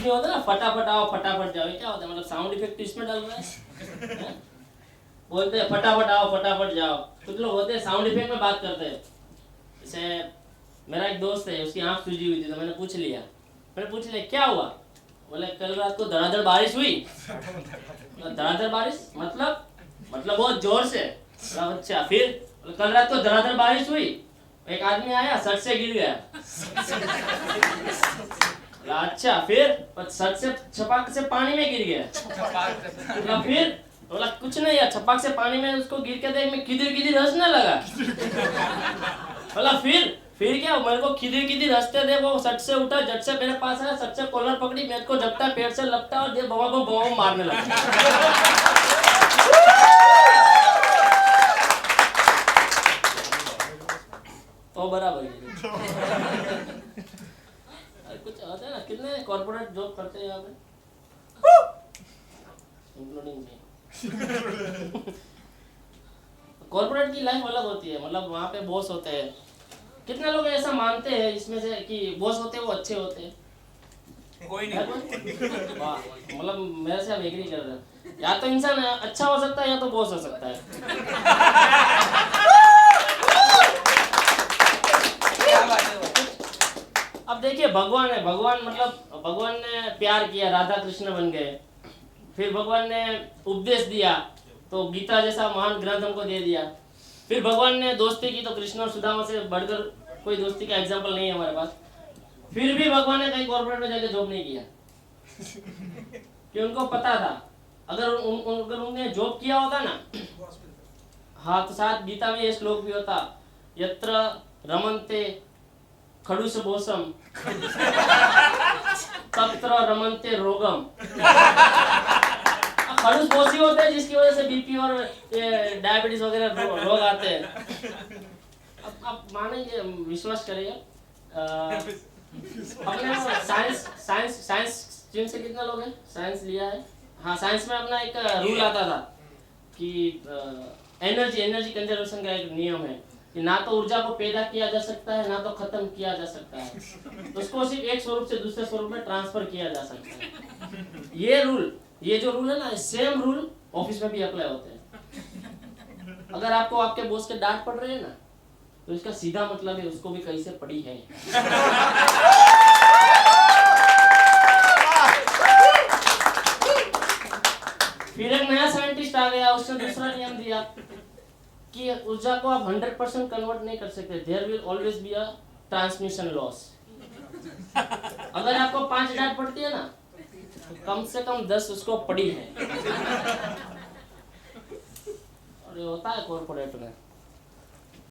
नहीं होता ना, फटाफट आओ फटाफट जाओ, क्या होता है? मतलब साउंड इफेक्ट इसमें डाल रहा है? बोलते हैं फटाफट आओ फटाफट जाओ। कुछ लोग होते हैं साउंड इफेक्ट में बात करते हैं। जैसे मेरा एक दोस्त है, उसकी आंख सूजी हुई थी, तो मैंने पूछ लिया क्या हुआ? बोले कल रात को धड़ाधड़ बारिश हुई। धड़ाधड़ बारिश मतलब बहुत जोर से। अच्छा फिर? कल रात को धड़ाधड़ बारिश हुई, एक आदमी आया सट से गिर गया। अच्छा फिर? सट से छपाक से पानी में गिर गया। फिर? बोला कुछ नहीं यार, छपाक से पानी में उसको गिर के देख मैं किधर हंसने लगा। बोला फिर क्या? मेरे को किधर हंसते दे, वो सट से उठा, झट से मेरे पास आया, सट से कॉलर पकड़ी, मेरे को झपटा पेट से लगता और ये बवा मारने लगा। तो बराबर कुछ होता है ना। कितने कॉर्पोरेट जॉब करते हैं यहाँ पे, इंक्लूडिंग मी। कॉर्पोरेट की लाइफ अलग होती है, मतलब वहाँ पे बॉस होते हैं। कितने लोग ऐसा मानते हैं इसमें से कि बॉस होते हैं वो अच्छे होते हैं? कोई नहीं। वाह, मतलब मेरे से आप एग्री कर रहे हैं। या तो इंसान अच्छा हो सकता है या तो बॉस हो सकता है। क्या बात है? अब देखिए भगवान है, भगवान ने प्यार किया, राधा कृष्ण बन गए। फिर भगवान ने उपदेश दिया तो गीता जैसा महान ग्रंथ हमको दे दिया। फिर भगवान ने दोस्ती की तो कृष्ण और सुदामा से बढ़कर कोई दोस्ती का एग्जाम्पल नहीं है हमारे पास। फिर भी भगवान ने कहीं कॉर्पोरेट में जाके जॉब नहीं किया, कि उनको पता था अगर उन्होंने जॉब किया होता ना, हाँ, तो साथ गीता में ये श्लोक भी होता, यत्र रमन्ते खडूस बोसम तत्र रमन्ते रोगम। खड़ूस बोसी होते हैं जिसकी वजह से बीपी और डायबिटीज वगैरह रोग आते हैं। अब आप मानेंगे, विश्वास करिए, अपने साइंस स्ट्रीम से कितने लोग हैं? साइंस लिया है? हाँ, साइंस में अपना एक रूल आता था कि एनर्जी कंजर्वेशन का एक नियम है कि ना तो ऊर्जा को पैदा किया जा सकता है, ना तो खत्म किया जा सकता है, तो उसको सिर्फ एक स्वरूप से दूसरे स्वरूप में ट्रांसफर किया जा सकता है। ये जो रूल है ना, सेम रूल ऑफिस में भी अप्लाई होते हैं। अगर आपको आपके बॉस के डांट पड़ रही है ना, तो इसका सीधा मतलब है उसको भी कहीं से पड़ी है। फिर एक नया साइंटिस्ट आ गया, उसने दूसरा नियम दिया कि ऊर्जा को आप 100% कन्वर्ट नहीं कर सकते, there will always be a transmission loss. अगर आपको 5 डांट पड़ती है ना, कम से कम 10 उसको पड़ी है। और ये होता है कॉर्पोरेट में।